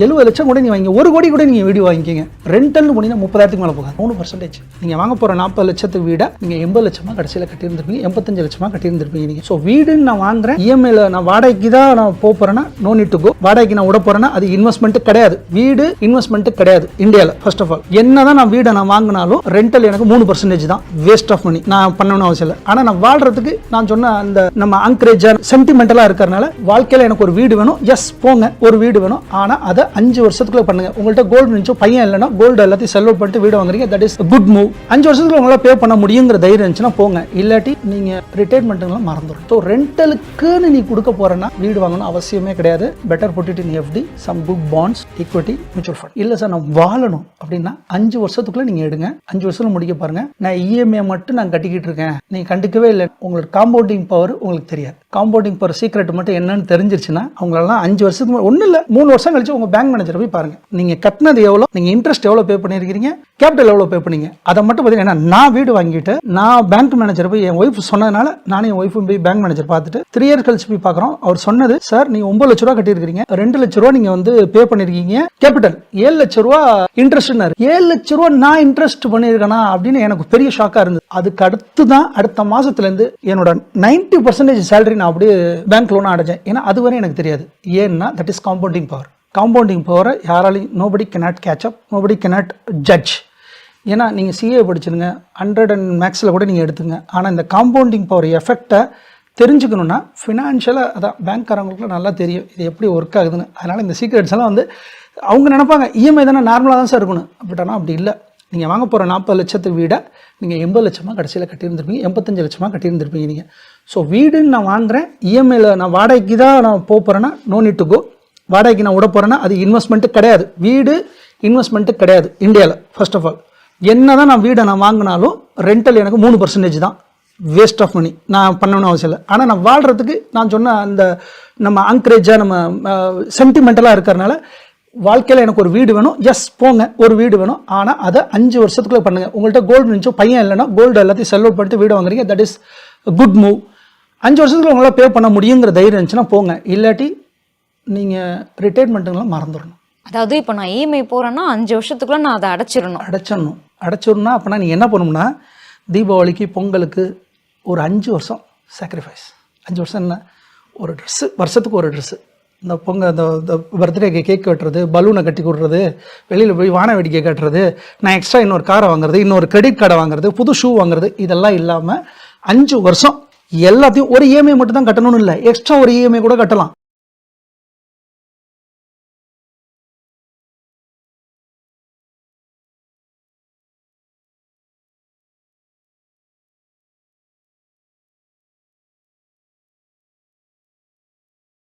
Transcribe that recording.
70 லட்சம் கூட நீங்க வாங்கி 1 கோடி கூட நீங்க வீடு வாங்கிக்கிங்க. ரெண்டல்னு போனீங்கன்னா 30,000க்கு மேல போகாது. 3%. நீங்க வாங்க போற 40 லட்சத்துக்கு வீட நீங்க 80 லட்சமா கடைசியில கட்டியிருந்திருப்பீங்க, 85 லட்சமா கட்டியிருந்திருப்பீங்க நீங்க. ஸோ வீடுன்னு நான் வாங்குறேன், இஎம்ஐல நான் வாடகைக்கு தான் நான் போறேன்னா நோ நீட் டு கோ. வாடகைக்கு நான் விட போறேன்னா அது இன்வெஸ்ட்மெண்ட் கிடையாது. வீடு இன்வெஸ்ட்மெண்ட் கிடையாது இந்தியாவில். ஃபர்ஸ்ட் ஆஃப் ஆல் என்னதான் நான் வீடை நான் வாங்கினாலும் ரெண்டல் எனக்கு 3% தான் வேஸ்ட் ஆஃப் மணி. நான் பண்ணணும் அவசியம் இல்லை. ஆனா நான் வாழ்றதுக்கு நான் சொன்ன அந்த நம்ம ஆங்கரேஜா சென்டிமெண்டலா இருக்கிறதுனால வாழ்க்கையில எனக்கு ஒரு வீடு வேணும். எஸ் போங்க, ஒரு வீடு வேணும். ஆனா அதை 5 வருஷத்துக்குள்ள பண்ணுங்க. உங்கள்கிட்ட கோல்டு இருந்துச்சு, பையன் இல்லைன்னா கோல்டு எல்லாத்தையும் செலவு பண்ணிட்டு வீடு வாங்குறீங்க, தட் இஸ் குட் மூவ். 5 வருஷத்துக்குள்ள உங்களால பே பண்ண முடியுங்கிற தைரியம் இருந்துச்சுன்னா போங்க. இல்லாட்டி நீங்க ரிட்டையர்மெண்ட்லாம் மறந்துடும். ஸோ ரெண்டலுக்குன்னு நீ கொடுக்க போறேன்னா வீடு வாங்கணும் அவசியமே கிடையாது. Better put it in FD, some good bonds, equity, mutual fund. இல்ல சார் நான் வாழணும் அப்படின்னா 5 வருஷத்துக்குள்ள நீங்க எடுங்க. 5 வருஷத்துல முடிக்க பாருங்க. நான் இஎம்ஐ மட்டும் நான் கட்டிக்கிட்டு இருக்கேன், நீங்க கண்டுக்கவே இல்லை, உங்களுக்கு காம்பவுண்டிங் பவர் உங்களுக்கு தெரியாது. காம்பவுண்டிங் பவர் சீக்ரெட் மட்டும் என்னன்னு தெரிஞ்சிருச்சுன்னா அவங்களெல்லாம் 5 வருஷத்துக்கு ஒன்றும் இல்லை 3 வருஷம் கழிச்சு உங்க பேங்க் மேனேஜர் போய் பாருங்க, நீங்க கட்டினது எவ்வளோ, நீங்க இன்ட்ரெஸ்ட் எவ்வளோ பே பண்ணிருக்கீங்க, கேபிட்டல் எவ்வளோ பே பண்ணீங்க, அதை மட்டும் பார்த்தீங்கன்னா நான் வீடு வாங்கிட்டு நான் பேங்க் மேனேஜர் போய் என் ஒய்ஃப் சொன்னதுனால நானே என் ஒய்ஃபும் போய் பேங்க் மேனேஜர் பார்த்துட்டு 3 இயர்ஸ் கழிச்சு போய் பார்க்குறோம். அவர் சொன்னது, சார் நீங்க 9 லட்ச ரூபா கட்டியிருக்கீங்க, 2 லட்ச ரூபா நீங்க வந்து பே பண்ணிருக்கீங்க கேபிட்டல், 7 லட்ச ரூபா இன்ட்ரெஸ்ட். 7 லட்ச ரூபா நான் இன்ட்ரெஸ்ட் பண்ணிருக்கேனா அப்படின்னு எனக்கு பெரிய ஷாக்கா இருந்தது. அதுக்கு அடுத்து தான் அடுத்த மாசத்துல இருந்து என்னோட 90% சேலரி நான் அப்படியே பேங்க் லோன் அடைச்சேன். ஏன்னா அதுவரை எனக்கு தெரியாது. ஏன்னா that is compounding power. Compounding பவரை யாராலையும் nobody cannot catch up, nobody cannot judge. ஏன்னா நீங்கள் சிஏ படிச்சிருங்க, 100 and மேக்ஸில் கூட நீங்கள் எடுத்துங்க. ஆனால் இந்த காம்பவுண்டிங் பவர் எஃபெக்டை தெரிஞ்சுக்கணுன்னா ஃபினான்ஷியலாக அதான் பேங்க்காரங்களுக்குலாம் நல்லா தெரியும் இது எப்படி ஒர்க் ஆகுதுன்னு. அதனால் இந்த சீக்ரெட்ஸ் எல்லாம் வந்து அவங்க நினைப்பாங்க இஎம்ஐ தானே நார்மலாக தான் சார் இருக்கணும். பட் ஆனால் அப்படி இல்லை. நீங்கள் வாங்க போகிற 40 லட்சத்துக்கு வீடை நீங்கள் 80 லட்சமாக கடைசியில் கட்டியிருந்திருப்பீங்க, 85 லட்சமாக கட்டியிருந்திருப்பீங்க நீங்கள். ஸோ வீடுன்னு நான் வாங்குறேன், இஎம்ஐயில் நான் வாடகைக்கு தான் நான் போகிறேன்னா நோ நீட் டு கோ. வாடகைக்கு நான் விட போகிறேன்னா அது இன்வெஸ்ட்மெண்ட்டு கிடையாது. வீடு இன்வெஸ்ட்மெண்ட்டு கிடையாது இந்தியாவில். ஃபர்ஸ்ட் ஆஃப் ஆல் என்னதான் நான் வீடை நான் வாங்கினாலும் ரெண்டல் எனக்கு 3% தான் வேஸ்ட் ஆஃப் மணி. நான் பண்ணணும் அவசியம் இல்லை. ஆனால் நான் வாழ்கிறதுக்கு நான் சொன்ன அந்த நம்ம ஆங்கரேஜாக நம்ம சென்டிமெண்டலாக இருக்கிறதுனால வாழ்க்கையில் எனக்கு ஒரு வீடு வேணும். எஸ் போங்க, ஒரு வீடு வேணும். ஆனால் அதை 5 வருஷத்துக்குள்ள பண்ணுங்க. உங்கள்கிட்ட கோல்டு இருந்துச்சு, பையன் இல்லைன்னா கோல்டு எல்லாத்தையும் செலவு பண்ணிட்டு வீடு வாங்குறீங்க, தட் இஸ் குட் மூவ். 5 வருஷத்துக்குள்ள உங்களால் பே பண்ண முடியுங்கிற தைரியம் இருந்துச்சுன்னா போங்க. இல்லாட்டி நீங்கள் ரிட்டையர்மெண்ட்டுங்களாம் மறந்துடணும். அதாவது இப்போ நான் இஎம்ஐ போகிறேன்னா 5 வருஷத்துக்குள்ள நான் அதை அடைச்சிடணும்னா அப்போனா நீங்கள் என்ன பண்ணணும்னா தீபாவளிக்கு பொங்கலுக்கு ஒரு 5 வருஷம் சாக்ரிஃபைஸ். 5 வருஷம் என்ன, ஒரு ட்ரெஸ்ஸு, வருஷத்துக்கு ஒரு ட்ரெஸ்ஸு, இந்த பொங்கல் இந்த பர்த்டேக்கு கேக் வெட்டுறது, பலூனை கட்டி கொடுறது, வெளியில் போய் வான வேடிக்கை கட்டுறது, நான் எக்ஸ்ட்ரா இன்னொரு காரை வாங்குறது, இன்னொரு கிரெடிட் கார்டை வாங்குறது, புது ஷூ வாங்குறது, இதெல்லாம் இல்லாமல் 5 வருஷம் எல்லாத்தையும் ஒரு இஎம்ஐ மட்டும் தான் கட்டணும்னு இல்லை, எக்ஸ்ட்ரா ஒரு இஎம்ஐ கூட கட்டலாம்.